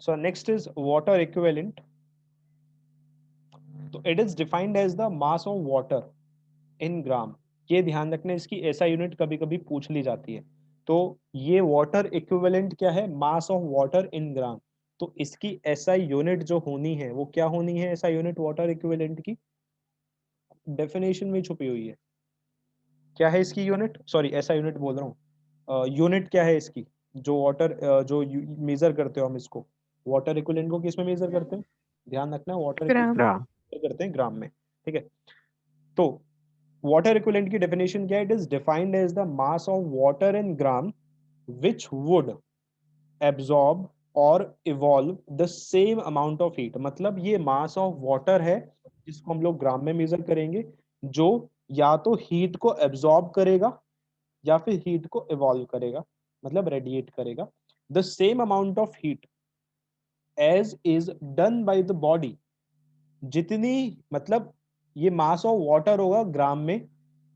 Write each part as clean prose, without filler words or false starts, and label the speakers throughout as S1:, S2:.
S1: So next is water equivalent. तो it is defined as the mass of water in gram. ये ध्यान रखना, इसकी ऐसा यूनिट कभी कभी पूछ ली जाती है। तो ये वाटर इक्विवेलेंट क्या है, मास ऑफ वाटर इन ग्राम। तो इसकी ऐसा यूनिट जो होनी है वो क्या होनी है, ऐसा यूनिट वाटर इक्विवेलेंट की डेफिनेशन में छुपी हुई है। क्या है इसकी यूनिट, सॉरी ऐसा यूनिट बोल रहा हूँ, यूनिट क्या है इसकी, जो वाटर जो मेजर करते हो हम इसको, वाटर इक्विवेलेंट को किस में मेजर करते हैं, ध्यान रखना वाटर
S2: ग्राम।
S1: इक्विवेलेंट करते हैं ग्राम में, ठीक है। तो वाटर इक्विवेलेंट की डेफिनेशन क्या है, it is defined as the mass of water in gram which would absorb और evolve the same amount of heat। मतलब ये मास ऑफ वाटर है जिसको हम लोग ग्राम में मेजर करेंगे, जो या तो हीट को एब्जॉर्ब करेगा या फिर हीट को इवॉल्व करेगा, मतलब रेडिएट करेगा, the same amount of heat as is done by the body. जितनी, मतलब ये मास ऑफ वाटर होगा ग्राम में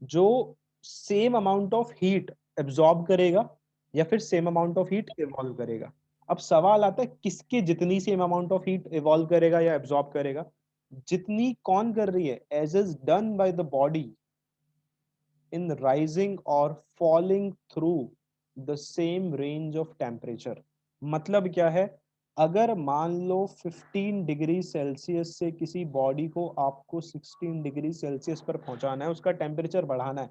S1: जो same amount of heat absorb करेगा या फिर same amount of heat evolve करेगा। अब सवाल आता है किसके जितनी same amount of heat evolve करेगा या एब्जॉर्ब करेगा, जितनी कौन कर रही है, as is done by the body in rising और falling through the same range of temperature. मतलब क्या है, अगर मान लो 15 डिग्री सेल्सियस से किसी बॉडी को आपको 16 डिग्री सेल्सियस पर पहुंचाना है, उसका टेम्परेचर बढ़ाना है,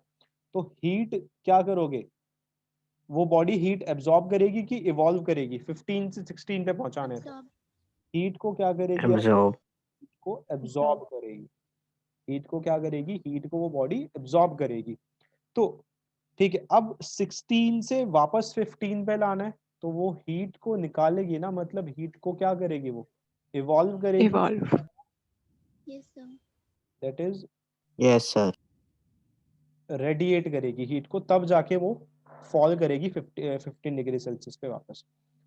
S1: तो हीट क्या करोगे, वो बॉडी हीट एब्जॉर्ब करेगी कि इवॉल्व करेगी, 15 से 16 पे पहुंचाने तो हीट को क्या करेगी,
S3: एब्जॉर्ब।
S1: हीट को एब्जॉर्ब करेगी, हीट को क्या करेगी, हीट को वो बॉडी एब्जॉर्ब करेगी। तो ठीक है, अब 16 से वापस 15 पे लाना है, तो वो हीट को निकालेगी ना, मतलब हीट को क्या करेगी, वो इवॉल्व करेगी,
S2: evolve.
S4: Yes, sir.
S1: That is
S3: yes sir.
S1: Radiate करेगी हीट को, तब जाके वो फॉल करेगी 15 डिग्री सेल्सियस पे वापस।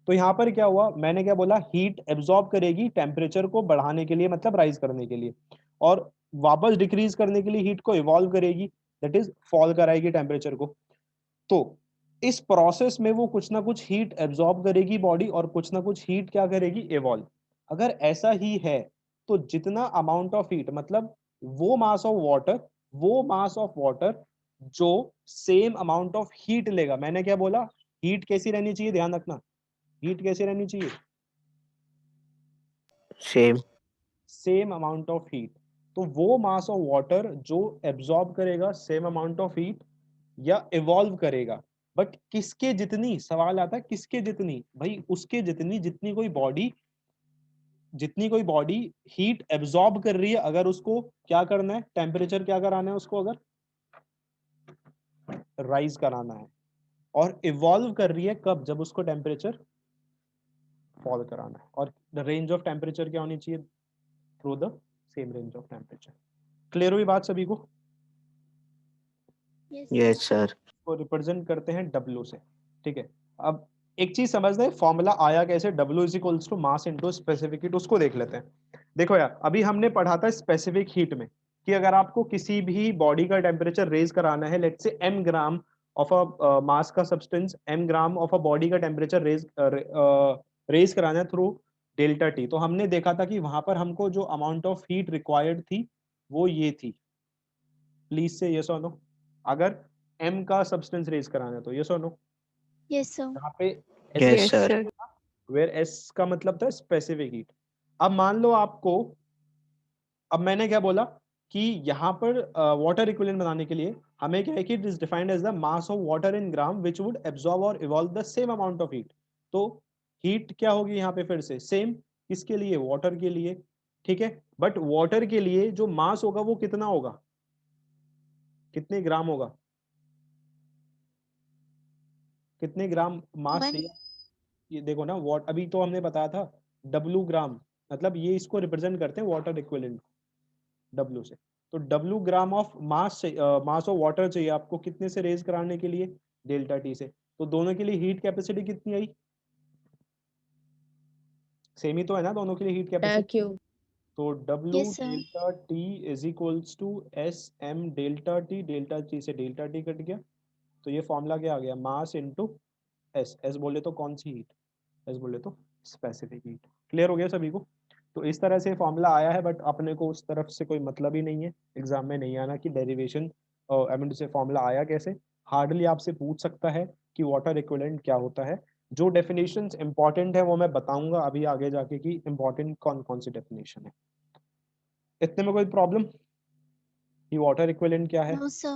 S1: तो यहाँ पर क्या हुआ, मैंने क्या बोला, हीट एब्जॉर्ब करेगी टेम्परेचर को बढ़ाने के लिए, मतलब राइज करने के लिए, और वापस डिक्रीज करने के लिए हीट को इवॉल्व करेगी, दैट इज फॉल कराएगी टेम्परेचर को। तो इस प्रोसेस में वो कुछ ना कुछ हीट एब्जॉर्ब करेगी बॉडी और कुछ ना कुछ हीट क्या करेगी, इवॉल्व। अगर ऐसा ही है तो जितना अमाउंट ऑफ हीट, मतलब वो मास ऑफ वाटर, वो मास ऑफ वाटर जो सेम अमाउंट ऑफ हीट लेगा, मैंने क्या बोला, हीट कैसी रहनी चाहिए, ध्यान रखना, हीट कैसी रहनी चाहिए,
S3: same.
S1: Same amount of heat. तो वो मास ऑफ वाटर जो एब्जॉर्ब करेगा सेम अमाउंट ऑफ हीट या इवॉल्व करेगा, बट किसके जितनी, सवाल आता है किसके जितनी, भाई उसके जितनी, जितनी कोई बॉडी हीट एब्जॉर्ब कर रही है, अगर उसको क्या करना है, टेम्परेचर क्या कराना है उसको, अगर राइज कराना है, और इवॉल्व कर रही है कब, जब उसको टेम्परेचर फॉल कराना है, और द रेंज ऑफ टेम्परेचर क्या होनी चाहिए, through the same range of temperature. Clear हुई बात सभी को?
S4: Yes,
S3: yes
S4: sir.
S3: सर।
S1: को रिप्रेजेंट करते हैं W से, ठीक है। अब एक चीज समझते हैं, फॉर्मूला आया कैसे, W is equals to mass into specific heat, उसको देख लेते हैं। देखो यार, अभी हमने पढ़ा था स्पेसिफिक हीट में कि अगर आपको किसी भी बॉडी का टेम्परेचर रेज कराना है, let's say m gram of a मास का substance, m gram of a body का टेम्परेचर रेज कराना है थ्रू डेल्टा टी, तो हमने देखा था कि वहां पर हमको जो अमाउंट ऑफ हीट रिक्वायर्ड थी वो ये थी। प्लीज से यस और नो, अगर m का सब्सटेंस रेज कराना है तो यस और नो।
S4: Yes, sir.
S1: यहाँ पे
S3: yes
S2: yes
S3: sir.
S2: Sir.
S1: Where s का मतलब था स्पेसिफिक हीट। अब मान लो आपको, अब मैंने क्या बोला कि यहाँ पर वाटर इक्विवेलेंट बनाने के लिए हमें क्या है कि it is defined as the mass of water in gram which would absorb और evolve the same amount of heat. तो हीट क्या होगी यहाँ पे, फिर से सेम, किसके लिए, वाटर के लिए, ठीक है। बट वाटर के लिए जो मास होगा वो कितना होगा, कितने ग्राम होगा, कितने ग्राम मास
S4: One.
S1: चाहिए, ये देखो ना, वॉट अभी तो हमने बताया था W ग्राम, मतलब ये इसको रिप्रेजेंट करते हैं वाटर इक्विवेलेंट W से। तो W gram of mass, mass of water चाहिए आपको कितने से रेज कराने के लिए, डेल्टा टी से। तो दोनों के लिए हीट कैपेसिटी कितनी आई, सेम ही तो है ना दोनों के लिए हीट कैपेसिटी।
S5: क्यू।
S1: तो W
S4: Yes, sir.
S1: Delta T is equals to S M delta T से डेल्टा टी कट गया, तो ये फॉर्मूला क्या आ गया, मास इनटू एस, एस बोले तो कौन सी हीट, एस बोले तो स्पेसिफिक हीट। क्लियर हो गया सभी को? तो इस तरह से फॉर्मूला आया है, बट अपने को उस तरफ से कोई मतलब ही नहीं है, एग्जाम में नहीं आना कि डेरिवेशन आई मीन से फॉर्मूला आया कैसे। हार्डली आपसे पूछ सकता है कि वाटर इक्विवेलेंट क्या होता है। जो डेफिनेशंस इंपॉर्टेंट है वो मैं बताऊंगा अभी आगे जाके कि इंपॉर्टेंट कौन कौन सी डेफिनेशन है। इतने में कोई प्रॉब्लम कि वाटर इक्विवेलेंट क्या है?
S4: No, sir.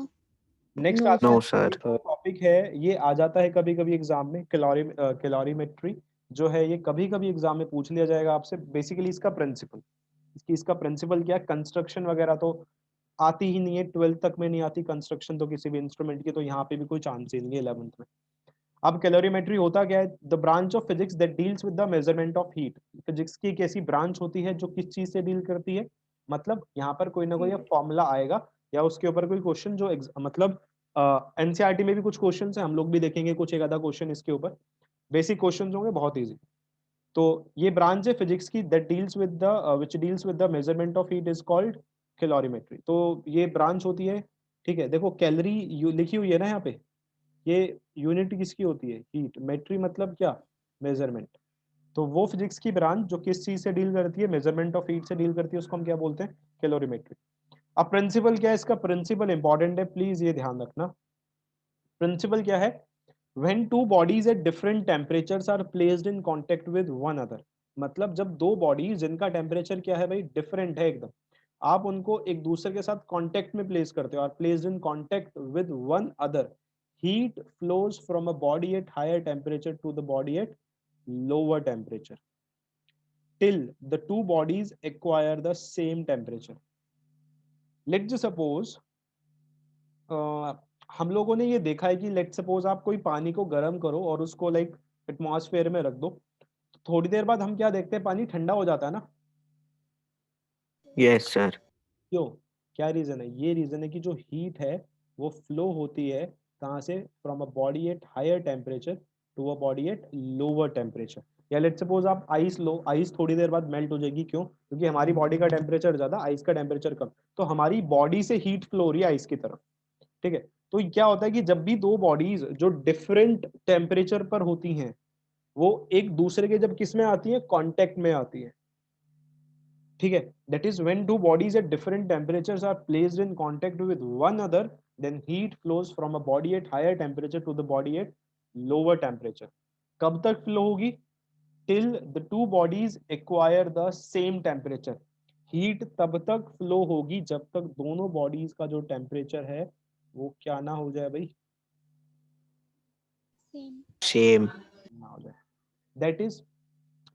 S1: नेक्स्ट
S4: No,
S1: आता
S2: नो
S1: है,
S4: sir.
S2: सर।
S1: जो टॉपिक है ये आ जाता है कभी कभी एग्जाम में, कैलोरीमेट्री जो है ये कभी कभी एग्जाम में पूछ लिया जाएगा आपसे। बेसिकली इसका प्रिंसिपल क्या है? कंस्ट्रक्शन वगैरह तो आती ही नहीं है, 12th तक में नहीं आती कंस्ट्रक्शन तो किसी भी इंस्ट्रूमेंट की, तो यहाँ पे भी कोई चांस ही नहीं है 11th में। अब कैलोरीमेट्री होता क्या है? The branch of physics that deals with the measurement of heat. Physics की एक ऐसी ब्रांच होती है जो किस चीज से डील करती है, मतलब यहाँ पर कोई ना कोई फॉर्मूला आएगा या उसके ऊपर कोई क्वेश्चन जो मतलब एनसीईआरटी में भी कुछ क्वेश्चन है, हम लोग भी देखेंगे कुछ एक आधा क्वेश्चन इसके ऊपर, बेसिक क्वेश्चन होंगे बहुत ईजी। तो ये ब्रांच है फिजिक्स की that deals with the which deals with the measurement of heat is called calorimetry. तो ये ब्रांच होती है, ठीक है। देखो कैलोरी लिखी हुई है ना यहाँ पे, ये यूनिट किसकी होती है? हीट। मेट्री मतलब क्या? मेजरमेंट। तो वो फिजिक्स की ब्रांच जो किस चीज से डील करती है? मेजरमेंट ऑफ हीट से डील करती है, उसको हम क्या बोलते हैं? कैलोरीमेट्री। अब प्रिंसिपल क्या है इसका? प्रिंसिपल इंपॉर्टेंट है, प्लीज ये ध्यान रखना। प्रिंसिपल क्या है? when two bodies at different temperatures are placed in contact with one other, मतलब जब दो बॉडीज जिनका टेम्परेचर क्या है भाई? डिफरेंट है एकदम, आप उनको एक दूसरे के साथ कांटेक्ट में प्लेस करते हो, और placed in contact with one other, heat flows from a body at higher temperature to the body at lower temperature till the two bodies acquire the same temperature. Let's just suppose हम लोगों ने ये देखा है कि late suppose आप कोई पानी को गर्म करो और उसको लाइक एटमॉस्फेयर में रख दो, तो थोड़ी देर बाद हम क्या देखते हैं? पानी ठंडा हो जाता है ना।
S2: Yes sir.
S1: क्यों? क्या रीजन है? ये रीजन है कि जो हीट है वो फ्लो होती है कहाँ से? From a body at higher temperature to a body at lower temperature. या लेट सपोज आप आइस लो, आइस थोड़ी देर बाद मेल्ट हो जाएगी, क्यों? क्योंकि हमारी बॉडी का टेम्परेचर ज्यादा, आइस का टेम्परेचर कम, तो हमारी बॉडी से हीट फ्लो हो रही है आइस की तरफ, ठीक है। तो क्या होता है कि जब भी दो बॉडीज जो डिफरेंट टेम्परेचर पर होती हैं वो एक दूसरे के जब किस में आती है? कांटेक्ट में आती है, ठीक है। That is when two bodies at different temperatures are placed in contact with one other, then heat flows from a body at higher temperature to the body at lower temperature. कब तक flow होगी? Till the two bodies acquire the same temperature. Heat तब तक flow होगी जब तक दोनों bodies का जो टेम्परेचर है वो क्या ना हो जाए भाई?
S4: Same.
S2: सेम।
S1: ना हो जाए। दैट इज,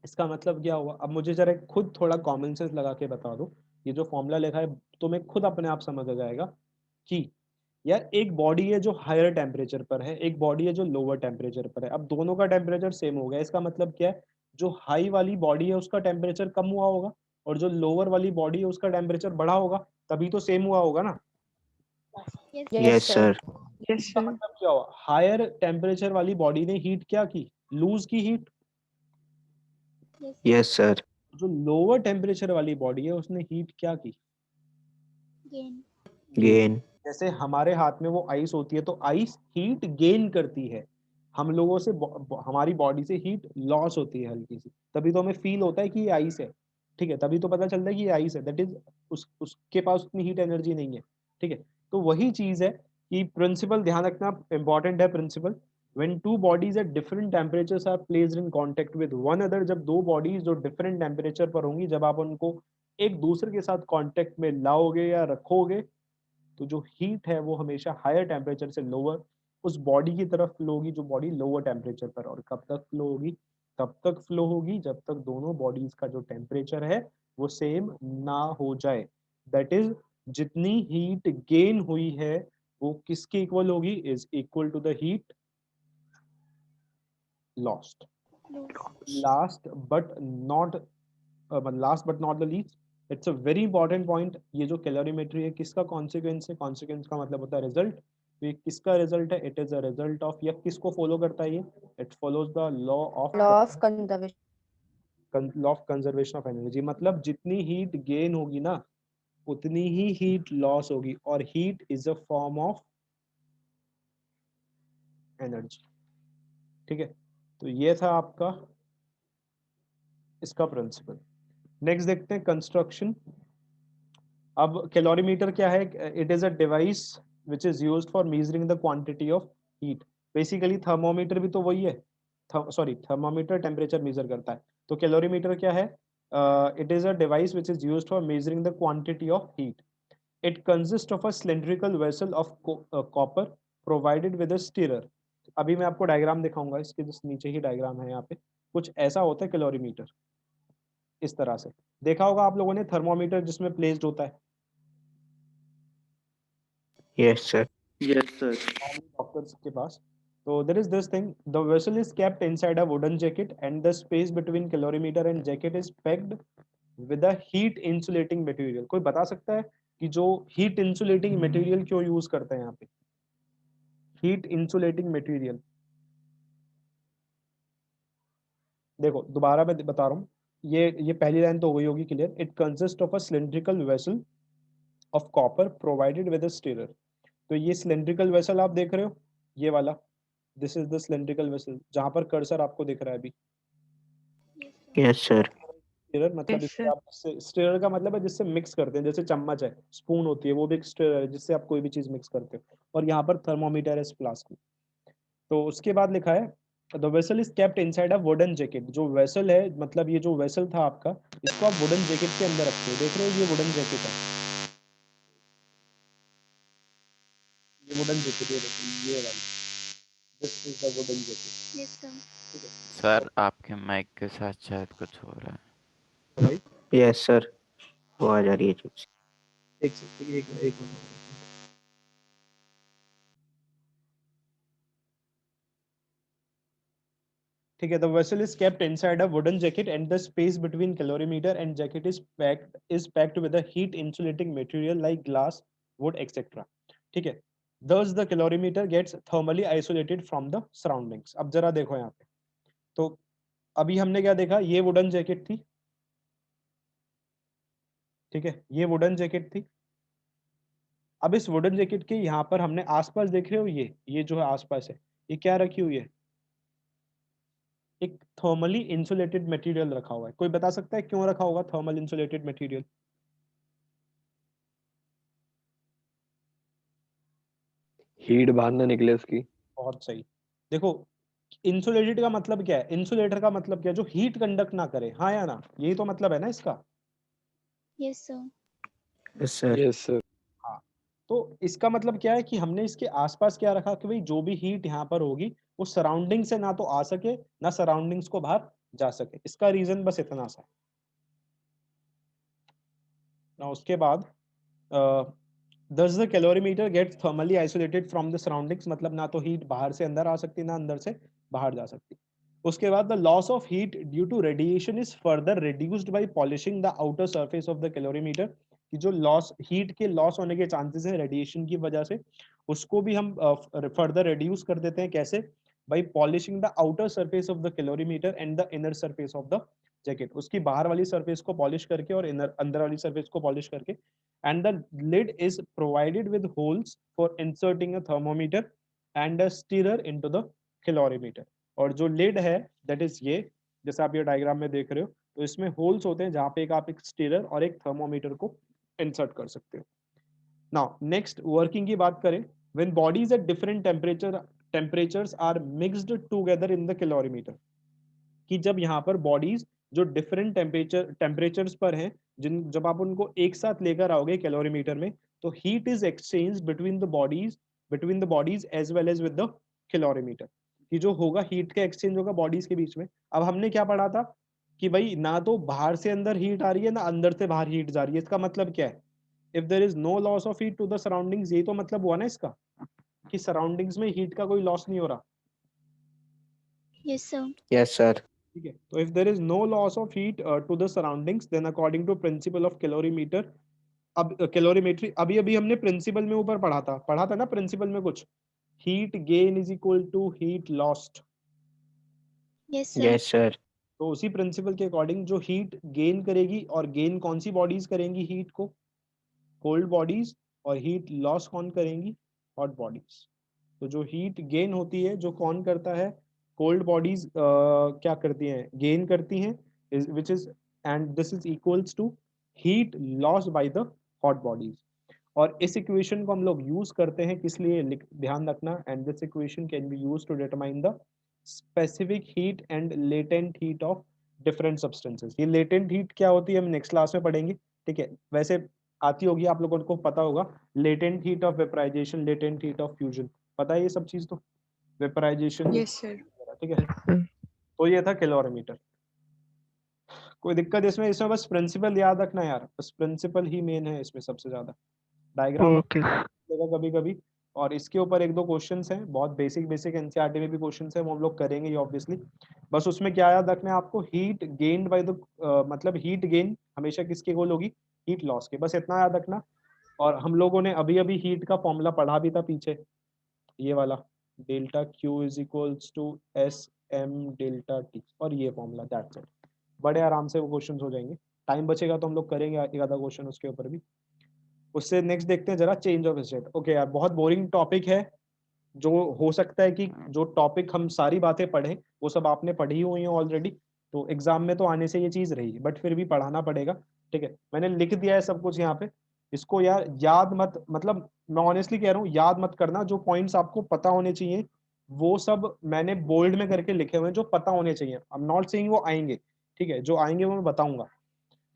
S1: इसका मतलब क्या हुआ? अब मुझे जरा खुद थोड़ा कॉमन सेंस लगा के बता दो, ये जो फॉर्मूला लिखा है तो मैं खुद अपने आप समझ आ जाएगा कि यार एक बॉडी है जो हायर टेम्परेचर पर है, एक बॉडी है जो लोअर टेम्परेचर पर है। अब दोनों का टेम्परेचर सेम हो गया, इसका मतलब क्या है? जो हाई वाली बॉडी है उसका टेम्परेचर कम हुआ होगा और जो लोअर वाली बॉडी है उसका टेम्परेचर बढ़ा होगा, तभी तो सेम हुआ होगा ना।
S4: Yes.
S2: Yes sir.
S1: इसका मतलब क्या हुआ? हायर टेम्परेचर वाली बॉडी ने हीट क्या की? लूज की हीट।
S4: Yes.
S2: Yes sir.
S1: जो लोअर टेम्परेचर वाली बॉडी है उसने हीट क्या की?
S4: Gain.
S2: गेन।
S1: जैसे हमारे हाथ में वो आइस होती है तो आइस हीट गेन करती है, हम लोगों से हमारी बॉडी से हीट लॉस होती है हल्की सी, तभी तो हमें फील होता है कि ये आइस है, ठीक है। तभी तो पता चलता है कि ये आइस है, दैट इज उसके पास उतनी हीट एनर्जी नहीं है, ठीक है। तो वही चीज है कि प्रिंसिपल ध्यान रखना इंपॉर्टेंट है। Principle, when two bodies at different temperatures are placed in contact with one another, जब दो बॉडीज जो डिफरेंट टेम्परेचर पर होंगी, जब आप उनको एक दूसरे के साथ कांटेक्ट में लाओगे या रखोगे, तो जो हीट है वो हमेशा हायर टेम्परेचर से लोअर उस बॉडी की तरफ फ्लो होगी जो बॉडी लोअर टेम्परेचर पर। और कब तक फ्लो होगी? तब तक फ्लो होगी जब तक दोनों बॉडीज का जो टेम्परेचर है वो सेम ना हो जाए। दैट इज, जितनी हीट गेन हुई है वो किसके इक्वल होगी? Is equal to the heat lost.
S4: Loose.
S1: Last but not the least, it's a very important point. ये जो कैलोरीमेट्री है किसका कॉन्सिक्वेंस है? कॉन्सिक्वेंस का मतलब होता है रिजल्ट। तो ये किसका रिजल्ट है? It is a result of, या किसको फॉलो करता है ये? It follows the law of conservation of energy. मतलब जितनी हीट गेन होगी ना उतनी ही हीट लॉस होगी, और heat is a form of energy, ठीक है। तो ये था आपका इसका प्रिंसिपल। नेक्स्ट देखते हैं कंस्ट्रक्शन। अब कैलोरीमीटर क्या है? It is a device which is used for measuring the quantity of heat. Basically thermometer भी तो वही है, सॉरी थर्मोमीटर टेम्परेचर मेजर करता है, तो कैलोरीमीटर क्या है? It is a device which is used for measuring the quantity of heat. It consist of a cylindrical vessel of copper provided with a stirrer. अभी मैं आपको डायग्राम दिखाऊंगा, इसके जस्ट नीचे ही डायग्राम है यहाँ पे। कुछ ऐसा होता है कैलोरीमीटर, इस तरह से। देखा होगा आप लोगों ने थर्मोमीटर जिसमें प्लेस्ड होता है
S2: Yes, sir.
S3: Yes, sir.
S1: Doctors के पास। तो there is this thing, the vessel is kept inside a wooden jacket and the space between calorimeter and jacket is packed with a heat insulating material. कोई बता सकता है कि जो heat insulating material क्यों यूज करते हैं यहाँ पे? हीट इंसुलेटिंग मटेरियल, देखो दोबारा मैं बता रहा हूँ, ये पहली लाइन तो हो गई होगी clear. It consist of a cylindrical vessel of copper provided with a stirrer. तो ये सिलेंड्रिकल वेसल आप देख रहे हो, ये वाला, this is the cylindrical vessel जहां पर कर्सर आपको दिख रहा है अभी।
S4: Yes, sir.
S2: Yes, sir.
S1: Stirrer मतलब
S5: Yes,
S1: इससे
S5: sir.
S1: आप, स्टीरर का मतलब है जिससे मिक्स करते हैं, जैसे चम्मच है, स्पून होती है, वो भी एक स्टीरर है जिससे आप कोई भी चीज मिक्स करते हो। और यहाँ पर थर्मोमीटर है इस फ्लास्क में। तो उसके बाद लिखा है the vessel is kept inside a wooden jacket. जो वेसल है, मतलब ये जो वेसल था आपका, इसको आप वुडन जैकेट के अंदर रखते हो। देख रहे हो ये वुडन जैकेट है, ये वुडन जैकेट, ये देखो ये वाली, this is the wooden jacket.
S4: Yes, sir.
S1: ठीक है
S5: सर आपके माइक के साथ शायद कुछ हो रहा है।
S1: तो भाई
S2: Yes, sir. वो आ जा रही है चीज।
S1: एक मिनट। ठीक है, the vessel is kept inside a wooden jacket and the space between calorimeter and jacket is packed with a heat insulating material like glass, would etcetera. ठीक है, thus the calorimeter gets thermally isolated from the surroundings। अब जरा देखो यहाँ पे, तो अभी हमने क्या देखा, ये वुडन जैकेट थी, ठीक है, ये वुडन जैकेट थी। अब इस वुडन जैकेट के यहाँ पर हमने आसपास देख रहे हो, ये जो है आसपास है, ये क्या रखी हुई है? एक थर्मली इंसुलेटेड मटेरियल रखा हुआ है। कोई बता सकता है क्यों रखा होगा थर्मल इंसुलेटेड मटेरियल?
S3: हीट बाहर ना निकले उसकी।
S1: बहुत सही। देखो इंसुलेटेड का मतलब क्या है? इंसुलेटर का मतलब क्या है? जो हीट कंडक्ट ना करे, हाँ या ना? यही तो मतलब है ना इसका।
S4: Yes, sir.
S2: Yes, sir.
S3: Yes sir.
S1: हाँ, तो इसका मतलब क्या है कि हमने इसके आसपास क्या रखा कि भाई जो भी हीट यहाँ पर होगी वो सराउंडिंग से ना तो आ सके ना सराउंडिंग्स को बाहर जा सके। इसका रीजन बस इतना सा है ना। उसके बाद thus the calorimeter gets thermally isolated from the surroundings, मतलब ना तो हीट बाहर से अंदर आ सकती ना अंदर से बाहर जा सकती। उसके बाद the loss of heat due to radiation is further reduced by polishing the outer surface of the calorimeter। कि जो लॉस, हीट के लॉस होने के चांसेस है रेडिएशन की वजह से, उसको भी हम फर्दर रिड्यूस कर देते हैं। कैसे? By polishing the outer surface of the calorimeter and the inner surface of the jacket. उसकी बाहर वाली सरफेस को पॉलिश करके और इनर अंदर वाली सरफेस को पॉलिश करके। and the lid is provided with holes for inserting a thermometer and a stirrer into the calorimeter। और जो lid है that is ये, जैसे आप ये डायग्राम में देख रहे हो, तो इसमें होल्स होते हैं जहां पे आप एक स्टीरर और एक थर्मोमीटर को इंसर्ट कर सकते हो। नाउ नेक्स्ट वर्किंग की बात करें, when bodies at different temperatures are mixed together in the calorimeter। कि जब यहाँ पर बॉडीज जो डिफरेंट टेम्परेचर्स पर हैं, जिन जब आप उनको एक साथ लेकर आओगे कैलोरीमीटर में, तो heat is exchange between the bodies as well as with the calorimeter. कि जो होगा हीट का एक्सचेंज होगा बॉडीज के बीच में। अब हमने क्या पढ़ा था कि भाई ना तो बाहर से अंदर हीट आ रही है ना अंदर से बाहर हीट जा रही है। इसका मतलब क्या है? If there is no loss of heat to the surroundings, यही तो मतलब हुआ ना इसका, कि सराउंडिंग्स में हीट का कोई लॉस नहीं हो रहा।
S4: Yes, sir.
S2: Yes, sir.
S1: ठीक है, तो if there is no loss of heat to the surroundings then according to principle of calorimeter. अब कैलोरीमेट्री अभी अभी हमने प्रिंसिपल में ऊपर पढ़ा था ना प्रिंसिपल में कुछ, heat gain is equal to heat lost.
S4: Yes, sir.
S2: Yes, sir.
S1: तो उसी प्रिंसिपल के अकॉर्डिंग जो हीट गेन करेगी, और गेन कौन सी बॉडीज करेंगी हीट को? Cold bodies. और हीट लॉस कौन करेंगी? Hot bodies. तो जो हीट गेन होती है जो कौन करता है? कोल्ड बॉडीज क्या करती हैं? गेन करती हैं। which is and this is equals to heat lost by the hot bodies. और इस इक्वेशन को हम लोग यूज करते हैं किस लिए, ध्यान रखना, and this equation can be used to determine the specific heat and latent heat of different substances. ये लेटेंट हीट क्या होती है हम नेक्स्ट क्लास में पढ़ेंगे, ठीक है। वैसे आती होगी, आप लोगों को पता होगा, latent heat of vaporization, latent heat of fusion, पता है ये सब चीज तो, वेपराइजेशन,
S6: यस सर।
S1: ठीक है। तो ये था कैलोरीमीटर। कोई दिक्कत इसमें बस प्रिंसिपल याद रखना यार, बस प्रिंसिपल ही मेन है इसमें सबसे ज्यादा। डायग्राम
S2: ओके
S1: कभी कभी, और इसके ऊपर एक दो क्वेश्चंस हैं, बहुत बेसिक बेसिक एनसीईआरटी में भी क्वेश्चंस हैं, वो हम लोग करेंगे ये ऑब्वियसली। बस उसमें क्या याद रखना है आपको, हीट गेन्ड बाय द मतलब हीट गेन हमेशा किसके इक्वल होगी, हीट लॉस के, बस इतना याद रखना। और हम लोगों ने अभी अभी हीट का फॉर्मूला पढ़ा भी था पीछे, ये वाला, delta Q is equals to S M delta T, और ये फॉर्मूला, दैट्स इट। बड़े आराम से वो क्वेश्चंस हो जाएंगे, टाइम बचेगा तो हम लोग करेंगे एक आधा क्वेश्चन उसके ऊपर भी। उससे नेक्स्ट देखते हैं जरा, चेंज ऑफ स्टेट। ओके यार, बहुत बोरिंग टॉपिक है, जो हो सकता है कि जो टॉपिक हम सारी बातें पढ़ें वो सब आपने पढ़ी हुई हैं ऑलरेडी, तो एग्जाम में तो आने से ये चीज रही, बट फिर भी पढ़ाना पड़ेगा, ठीक है। मैंने लिख दिया है सब कुछ यहाँ पे, इसको यार याद मत, मतलब मैं ऑनेस्टली कह रहा हूँ, याद मत करना, जो पॉइंट्स आपको पता होने चाहिए वो सब मैंने बोल्ड में करके लिखे हुए हैं, जो पता होने चाहिए। आई एम नॉट सेइंग वो आएंगे, ठीक है, जो आएंगे वो मैं बताऊंगा।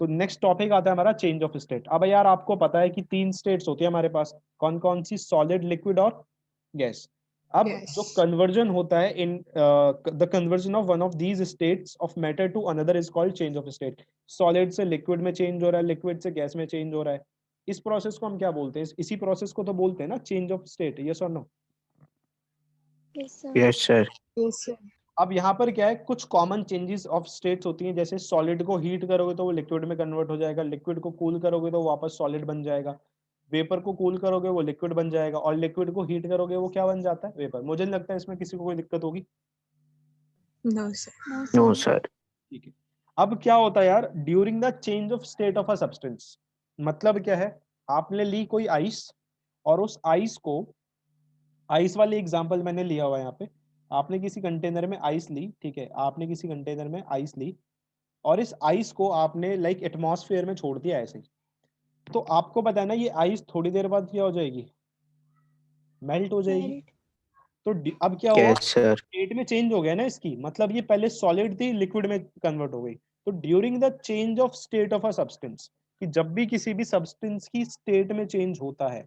S1: तो नेक्स्ट टॉपिक आता है हमारा चेंज ऑफ स्टेट। अब यार आपको पता है कि 3 स्टेट्स होती है हमारे पास, कौन कौन सी, सॉलिड, लिक्विड और गैस। अब
S6: Yes.
S1: जो कन्वर्जन होता है in the conversion of one of these states of matter to another is called change of state. Solid से लिक्विड में चेंज हो रहा है, लिक्विड से गैस में चेंज हो रहा है, इस प्रोसेस को हम क्या बोलते हैं, इसी प्रोसेस को तो बोलते हैं ना चेंज ऑफ स्टेट, यस और no.
S4: Yes, sir.
S2: Yes sir
S6: Yes sir.
S1: अब यहाँ पर क्या है, कुछ कॉमन चेंजेस ऑफ स्टेट्स होती हैं, जैसे सॉलिड को हीट करोगे तो वो लिक्विड में कन्वर्ट हो जाएगा, लिक्विड को कूल करोगे तो वापस सॉलिड बन जाएगा, वेपर को कूल करोगे वो लिक्विड बन जाएगा, और लिक्विड को हीट करोगे वो क्या बन जाता है, वेपर। मुझे नहीं लगता है इसमें किसी को कोई दिक्कत होगी,
S6: No sir.
S4: No,
S2: no
S4: sir.
S2: Sir
S1: ठीक है। अब क्या होता है यार, during the change of state of a substance, मतलब क्या है, आपने ली कोई आइस, और उस आइस को, आइस वाली एग्जांपल मैंने लिया हुआ है यहाँ पे, आपने किसी कंटेनर में आइस ली, ठीक है, आपने किसी कंटेनर में आइस ली, और इस आइस को आपने लाइक एटमॉस्फेयर में छोड़ दिया ऐसे ही, तो आपको बताना ये आइस थोड़ी देर बाद क्या हो जाएगी, मेल्ट हो जाएगी।
S4: Melt.
S1: तो अब क्या हुआ,
S2: यस सर
S1: स्टेट में चेंज हो गया ना इसकी, मतलब ये पहले सॉलिड थी, लिक्विड में कन्वर्ट हो गई। तो during the change of state of a substance, कि जब भी किसी भी सब्सटेंस की स्टेट में चेंज होता है,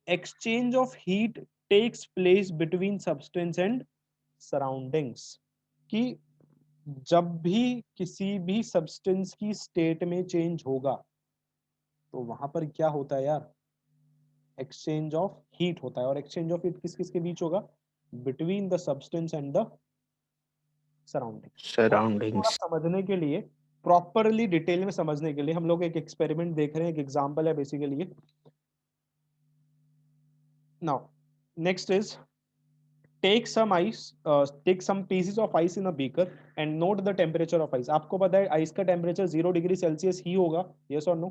S1: exchange of heat takes place between substance and surroundings, कि जब भी किसी भी सब्सटेंस की स्टेट में चेंज होगा तो वहां पर क्या होता है यार, एक्सचेंज ऑफ हीट होता है। और एक्सचेंज ऑफ हीट किस किस के बीच होगा, between the substance and the surrounding. थोड़ा
S2: सराउंडिंग्स
S1: समझने के लिए, प्रॉपरली डिटेल में समझने के लिए हम लोग एक एक्सपेरिमेंट देख रहे हैं, एक एग्जांपल है बेसिकली ये। Now next is, take some pieces of ice in a beaker and note the temperature of ice। आपको पता है आइस का टेम्परेचर 0 डिग्री सेल्सियस ही होगा, यस और नो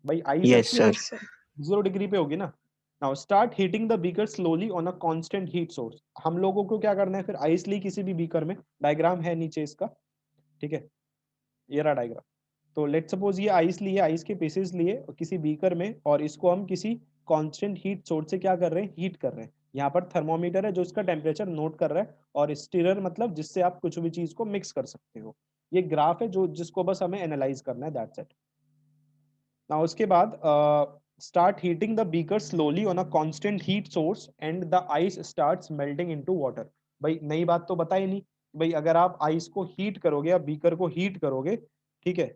S1: भाई, ice
S2: yes sir
S6: Yes sir.
S1: 0 degree पे होगी ना। Now start heating the beaker slowly on a constant heat source. हम लोगों को क्या करना है, फिर आइस ली किसी भी बीकर में, डायग्राम है नीचे इसका, ठीक है, ये रहा डायग्राम। तो लेट सपोज ये आइस ली है, आइस के पीसेस लिए और किसी बीकर में, और इसको हम किसी कांस्टेंट हीट सोर्स से क्या कर रहे हैं, हीट कर रहे हैं। यहाँ पर थर्मोमीटर है जो इसका टेम्परेचर नोट कर रहा है, और स्टीरर मतलब जिससे आप कुछ भी चीज को मिक्स कर सकते हो। ये ग्राफ है जो जिसको बस हमें एनालाइज करना है, दैट्स इट। नाउ उसके बाद start heating the beaker slowly on a constant heat source and the ice starts melting into water. भाई नई बात तो बताई नहीं भाई, अगर आप आइस को हीट करोगे या बीकर को हीट करोगे, ठीक है,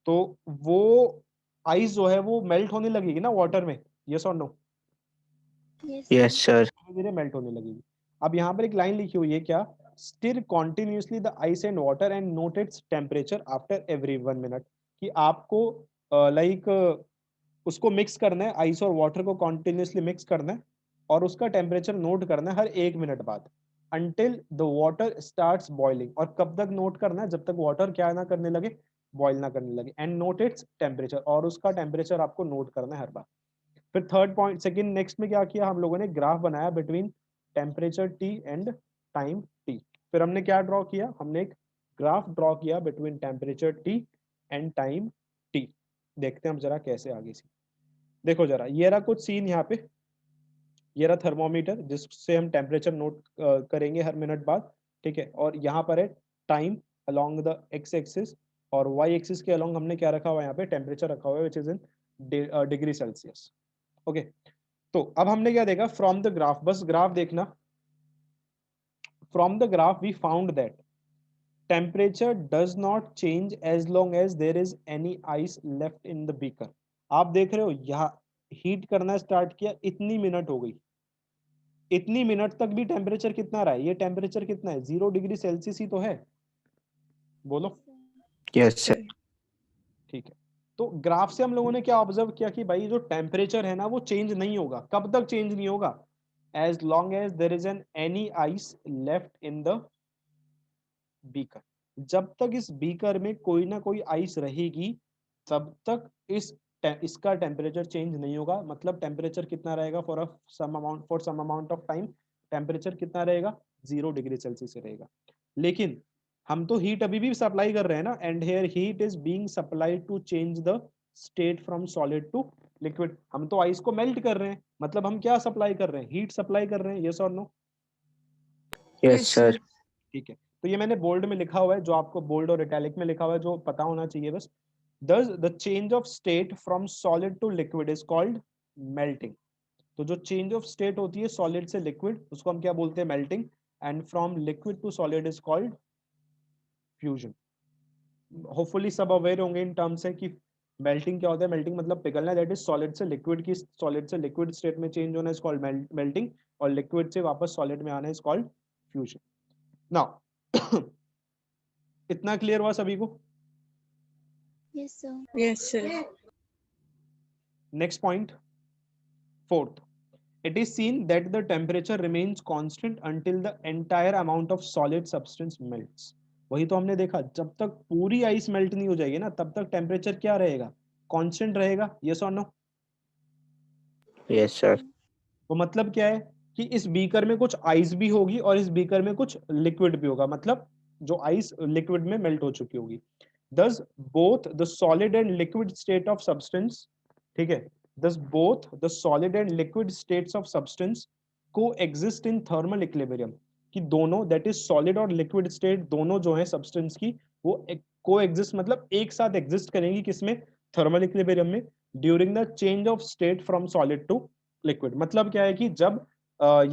S1: तो वो आइस जो है वो मेल्ट होने लगेगी ना वाटर में, यस और no,
S4: Yes,
S2: yes
S4: sir.
S2: Sir
S1: धीरे धीरे मेल्ट होने लगेगी। अब यहाँ पर एक लाइन लिखी हुई है क्या, stir continuously the ice and water and note its temperature after every 1 minute, कि आपको लाइक उसको मिक्स करना है, आइस और वाटर को कॉन्टिन्यूसली मिक्स करना है, और उसका टेम्परेचर नोट करना है हर 1 मिनट बाद, until the water starts boiling. और कब तक नोट करना है, जब तक वाटर क्या ना करने लगे, बॉइल ना करने लगे, एंड नोट इट्स टेम्परेचर, और उसका टेम्परेचर आपको नोट करना है हर बार। फिर थर्ड पॉइंट, सेकंड नेक्स्ट में क्या किया हम लोगों ने, ग्राफ बनाया between temperature T and time T. फिर हमने क्या ड्रॉ किया, हमने एक ग्राफ ड्रॉ किया between temperature T and time T। देखते हैं हम जरा कैसे आगे से। देखो जरा, ये रहा कुछ सीन यहाँ पे, ये रहा थर्मोमीटर जिससे हम टेम्परेचर नोट करेंगे हर मिनट बाद, ठीक है। और यहाँ पर है time along the x axis, और वाई एक्सिस के अलोंग हमने क्या रखा हुआ है, यहाँ पे टेम्परेचर रखा हुआ है which is in degree Celsius. Okay, तो अब हमने क्या देखा फ्रॉम द ग्राफ, बस ग्राफ देखना। From the graph we found that temperature does not change as long as there is any ice left in the beaker. आप देख रहे हो यहाँ हीट करना स्टार्ट किया, इतनी मिनट हो गई, इतनी मिनट तक भी टेम्परेचर कितना रहा है, ये टेम्परेचर कितना है 0 डिग्री सेल्सियस ही तो है, बोलो।
S2: Yes, sir.
S1: ठीक है, तो ग्राफ से हम लोगों ने क्या ऑब्जर्व किया कि भाई जो टेम्परेचर है ना वो चेंज नहीं होगा। कब तक चेंज नहीं होगा? As long as there is an any ice left in the beaker. जब तक इस बीकर में कोई ना कोई आइस रहेगी तब तक इसका टेम्परेचर चेंज नहीं होगा। मतलब टेम्परेचर कितना रहेगा for some amount of time, temperature कितना रहेगा 0 डिग्री सेल्सियस रहेगा। लेकिन हम तो हीट अभी भी सप्लाई कर रहे हैं ना, and here heat is being supplied to change the state from solid to liquid. हम तो आइस को मेल्ट कर रहे हैं, मतलब हम क्या सप्लाई कर रहे हैं, हीट सप्लाई कर रहे हैं, यस और नो?
S2: Yes, sir.
S1: ठीक है, तो ये मैंने बोल्ड में लिखा हुआ है, जो आपको बोल्ड और इटैलिक में लिखा हुआ है, जो पता होना चाहिए बस। Thus, the change of state from solid to liquid is called melting. तो जो चेंज ऑफ स्टेट होती है सॉलिड से लिक्विड, उसको हम क्या बोलते हैं, melting. And from liquid to solid is called fusion. Hopefully सब अवेयर होंगे इन टर्म्स है कि मेल्टिंग क्या होता है। मेल्टिंग मतलब पिघलना, दैट इज सॉलिड से लिक्विड की, सॉलिड से लिक्विड स्टेट में चेंज होना इज कॉल्ड मेल्टिंग, और लिक्विड से वापस सॉलिड में आना इज कॉल्ड फ्यूजन। नाउ इतना क्लियर हुआ सभी को?
S4: Yes, sir.
S6: Yes, sir.
S1: Next point, fourth, it is seen that the temperature remains constant until the entire amount of solid substance melts. वही तो हमने देखा, जब तक पूरी आइस मेल्ट नहीं हो जाएगी ना तब तक टेम्परेचर क्या रहेगा, कांस्टेंट रहेगा, यस और नो?
S2: Yes, sir.
S1: वो मतलब क्या है कि इस बीकर में कुछ आइस भी होगी और इस बीकर में कुछ लिक्विड भी होगा, मतलब जो आइस लिक्विड में मेल्ट हो चुकी होगी। Thus both the solid and liquid state of substance, ठीक है, thus both the solid and liquid states of substance coexist in thermal equilibrium, कि दोनों that is solid और liquid state दोनों जो है substance की वो coexist मतलब एक साथ exist करेंगी, किसमें, thermal equilibrium में, during the change of state from solid to liquid। मतलब क्या है कि जब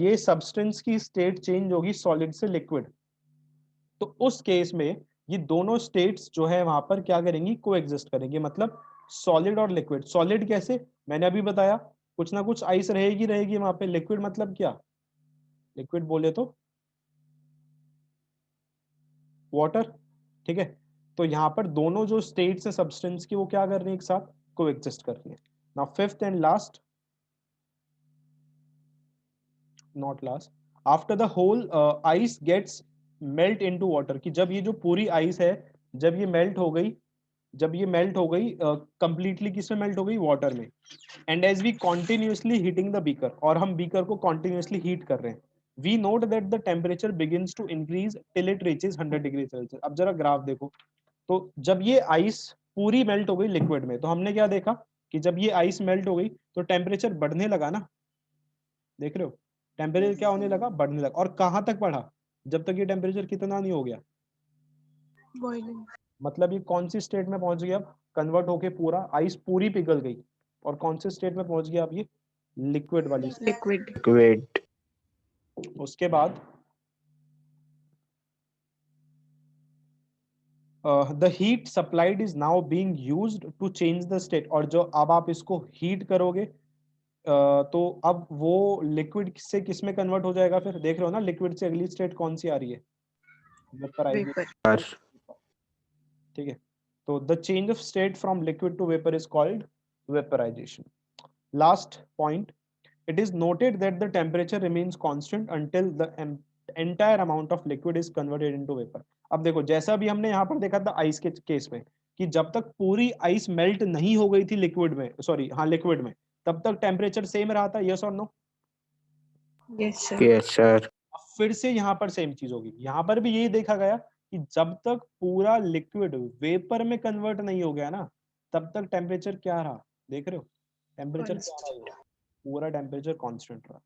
S1: ये substance की state change होगी solid से liquid, तो उस केस में ये दोनों स्टेट्स जो है वहां पर क्या करेंगी, कोएग्जिस्ट करेंगी। मतलब सॉलिड और लिक्विड। सॉलिड कैसे, मैंने अभी बताया, कुछ ना कुछ आइस रहेगी वहां पे। लिक्विड मतलब क्या, लिक्विड बोले तो वाटर, ठीक है। तो यहाँ पर दोनों जो स्टेट्स है सब्सटेंस की वो क्या कर रही है, एक साथ कोएग्जिस्ट कर रही है। Now fifth and last, not last, after the whole ice gets melt into water, कि जब ये जो पूरी आइस है जब ये मेल्ट हो गई, जब ये मेल्ट हो गई कंप्लीटली, किसमें मेल्ट हो गई, वाटर में। And as we continuously heating the beaker, और हम बीकर को कॉन्टिन्यूसली हीट कर रहे हैं, we note that the temperature begins to increase till it reaches 100 degree Celsius. अब जरा ग्राफ देखो, तो जब ये आइस पूरी मेल्ट हो गई लिक्विड में, तो हमने क्या देखा कि जब ये आइस मेल्ट हो गई तो टेम्परेचर बढ़ने लगा ना, देख रहे हो, टेम्परेचर क्या होने लगा, बढ़ने लगा। और कहाँ तक बढ़ा, जब तक ये टेम्परेचर कितना नहीं हो गया,
S6: Boiling.
S1: मतलब ये कौन सी स्टेट में पहुंच गया, अब कन्वर्ट होके पूरा आइस पूरी पिघल गई, और कौन से स्टेट में पहुंच गया अब ये, लिक्विड वाली state।
S6: Liquid.
S2: Liquid.
S1: उसके बाद the heat supplied is now being used to change the state, और जो अब आप इसको हीट करोगे तो अब वो लिक्विड से किस में कन्वर्ट हो जाएगा, फिर देख रहे हो ना, लिक्विड से अगली स्टेट कौन सी आ रही है, वेपर आएगी,
S6: Vapor.
S1: ठीक है। तो the change of state from liquid to vapour is called vaporization. Last point, it is noted that the temperature remains constant until the entire amount of liquid is converted into vapor। अब देखो, जैसा भी हमने यहाँ पर देखा था ice के केस में, कि जब तक पूरी आइस मेल्ट नहीं हो गई थी लिक्विड में, सॉरी हाँ लिक्विड में, तब तक टेम्परेचर सेम रहा था, यस और no?
S6: Yes, sir.
S2: Yes, sir.
S1: फिर से यहाँ पर सेम चीज होगी, यहाँ पर भी यही देखा गया कि जब तक पूरा लिक्विड वेपर में कन्वर्ट नहीं हो गया ना, तब तक टेम्परेचर क्या रहा, देख रहे हो, टेम्परेचर क्या रहा, पूरा टेम्परेचर कांस्टेंट रहा।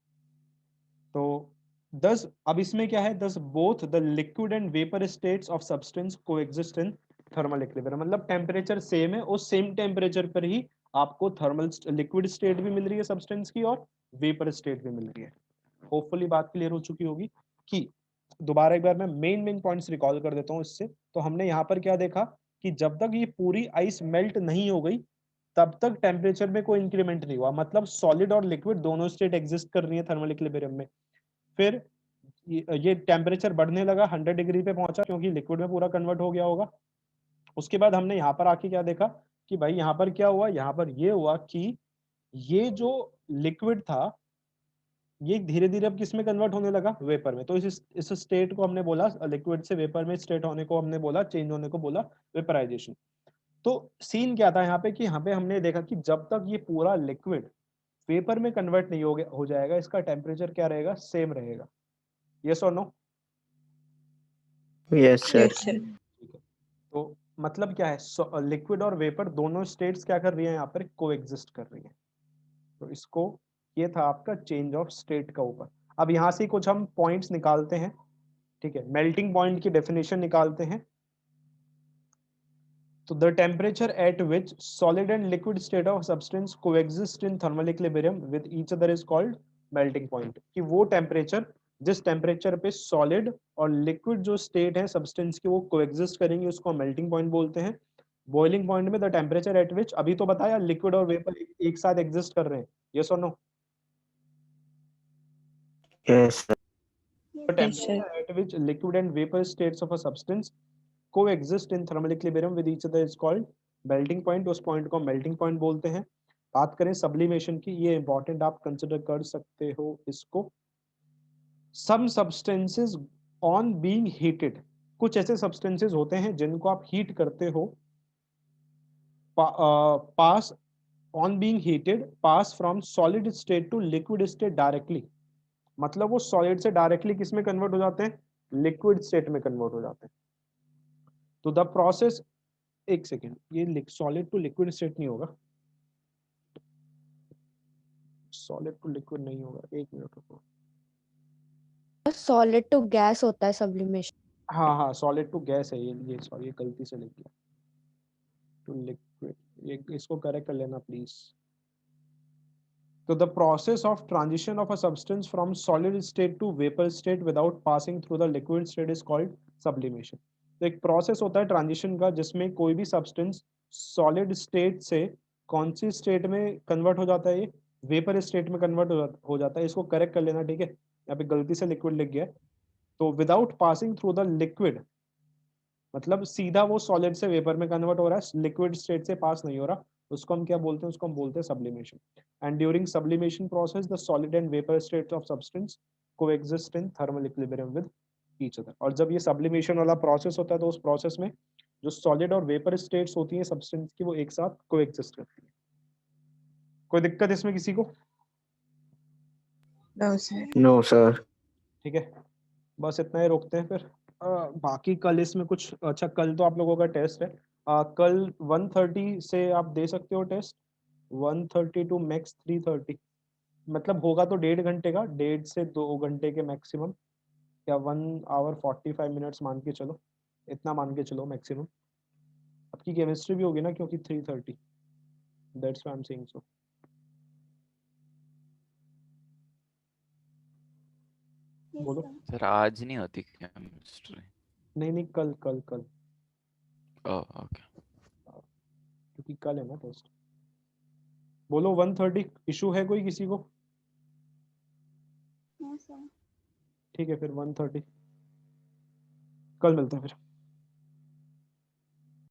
S1: तो thus अब इसमें क्या है, thus both the liquid and vapor states of substance coexist in thermal equilibrium, मतलब टेम्परेचर सेम है, उस सेम टेम्परेचर पर ही आपको थर्मल लिक्विड स्टेट भी मिल रही है सब्सटेंस की और वेपर स्टेट भी मिल रही है। होपफुली बात क्लियर हो चुकी होगी। कि दोबारा एक बार मैं मेन पॉइंट्स रिकॉल कर देता हूँ इससे। तो हमने यहाँ पर क्या देखा कि जब तक ये पूरी आइस मेल्ट नहीं हो गई तब तक टेम्परेचर में कोई इंक्रीमेंट नहीं हुआ, मतलब सॉलिड और लिक्विड दोनों स्टेट एग्जिस्ट कर रही है थर्मल इक्विलिब्रियम में। फिर ये टेम्परेचर बढ़ने लगा, 100 डिग्री पे पहुंचा क्योंकि लिक्विड में पूरा कन्वर्ट हो गया होगा। उसके बाद हमने यहाँ पर आके क्या देखा कि भाई यहाँ पर क्या हुआ, यहाँ पर ये हुआ कि ये जो लिक्विड था ये धीरे धीरे अब किस में कन्वर्ट होने लगा, वेपर में। तो इस स्टेट को हमने बोला, लिक्विड से वेपर में स्टेट होने को हमने बोला, चेंज होने को बोला वेपराइजेशन। तो सीन क्या था यहाँ पे कि यहाँ पे हमने देखा कि जब तक ये पूरा लिक्विड वेपर में कन्वर्ट नहीं हो जाएगा, इसका टेम्परेचर क्या रहेगा, सेम रहेगा। यस और no?
S2: Yes, sir.
S6: Yes, sir.
S1: ठीक है। तो मतलब क्या है, लिक्विड और वेपर दोनों स्टेट्स क्या कर रही है, यहाँ पर कोएग्जिस्ट कर रही है। तो इसको, ये था आपका चेंज ऑफ स्टेट का ऊपर। अब यहाँ से कुछ हम पॉइंट्स निकालते हैं, ठीक है, मेल्टिंग पॉइंट की डेफिनेशन निकालते हैं। तो the temperature at which solid and liquid state of substance coexist in thermal equilibrium with each other is called melting point. कि वो टेम्परेचर, जिस टेम्परेचर पे सॉलिड और लिक्विड जो स्टेट है सब्सटेंस की वो कोएग्जिस्ट करेंगे, उसको मेल्टिंग पॉइंट बोलते हैं। बॉइलिंग पॉइंट में द टेम्परेचर एट विच, अभी तो बताया लिक्विड और वेपर एक साथ एग्जिस्ट कर रहे हैं, यस और no?
S2: Yes, sir.
S1: The
S6: Yes, sir.
S1: temperature at which liquid and vapor states of a substance coexist in thermal equilibrium with each other is called melting point। उस point को melting point बोलते हैं। बात करें sublimation की, ये important आप consider कर सकते हो इसको। Some substances on being heated, कुछ ऐसे substances होते हैं जिनको आप हीट करते हो, pass on being heated pass from solid state to liquid state directly। मतलब वो सॉलिड से डायरेक्टली किस में कन्वर्ट हो जाते हैं, लिक्विड स्टेट में कन्वर्ट हो जाते हैं। तो द प्रोसेस, एक सेकेंड, ये सॉलिड टू लिक्विड स्टेट नहीं होगा, सॉलिड टू लिक्विड नहीं होगा, एक मिनट रुको।
S7: सॉलिड टू गैस होता है सब्लिमेशन।
S1: हाँ हाँ, सॉलिड टू गैस है ये सॉरी, ये गलती से लिख दिया, टू लिक्विड, ये इसको करेक्ट कर लेना please. So the process of transition of a substance from solid state to vapor state without passing through the liquid state is called sublimation। तो एक प्रोसेस होता है ट्रांजिशन का जिसमें कोई भी सब्सटेंस सॉलिड स्टेट से कौन सी स्टेट में कन्वर्ट हो जाता है, ये वेपर स्टेट में कन्वर्ट हो जाता है। इसको करेक्ट कर लेना, ठीक है, यहाँ पे गलती से लिक्विड लिख गया है। तो without passing through the liquid, मतलब सीधा वो सॉलिड से वेपर में कन्वर्ट हो रहा है, लिक्विड स्टेट से पास नहीं हो रहा, उसको हम क्या बोलते हैं, उसको हम बोलते हैं sublimation. And during sublimation process the solid and vapour states of substance coexist in thermal equilibrium with each other. और जब ये सब्लिमेशन वाला प्रोसेस होता है तो उस प्रोसेस में जो सॉलिड और वेपर स्टेट्स होती हैं सब्सटेंस की वो एक साथ कोएग्जिस्ट करती है। कोई दिक्कत इसमें किसी को?
S6: No, sir.
S2: No, sir.
S1: ठीक है, बस इतना ही रोकते हैं फिर। बाकी कल इसमें कुछ, अच्छा कल तो आप लोगों का टेस्ट है, कल 1:30 से आप दे सकते हो टेस्ट, 1:30 टू मैक्स 3:30, मतलब होगा तो 1.5 घंटे का, 1.5 से 2 घंटे के मैक्सिमम, या 1 hour 45 minutes मान के चलो, इतना मान के चलो मैक्सिमम। आपकी केमिस्ट्री भी होगी ना क्योंकि 3:30, that's why I am saying so.
S4: Yes,
S1: बोलो।
S4: sir.
S5: सर आज नहीं होती केमिस्ट्री?
S1: नहीं कल कल कल,
S5: ओह ओके।
S1: क्योंकि कल है ना टेस्ट। बोलो 1:30, इशू है कोई किसी को?
S4: No, sir.
S1: ठीक है फिर 1:30, कल मिलते हैं फिर।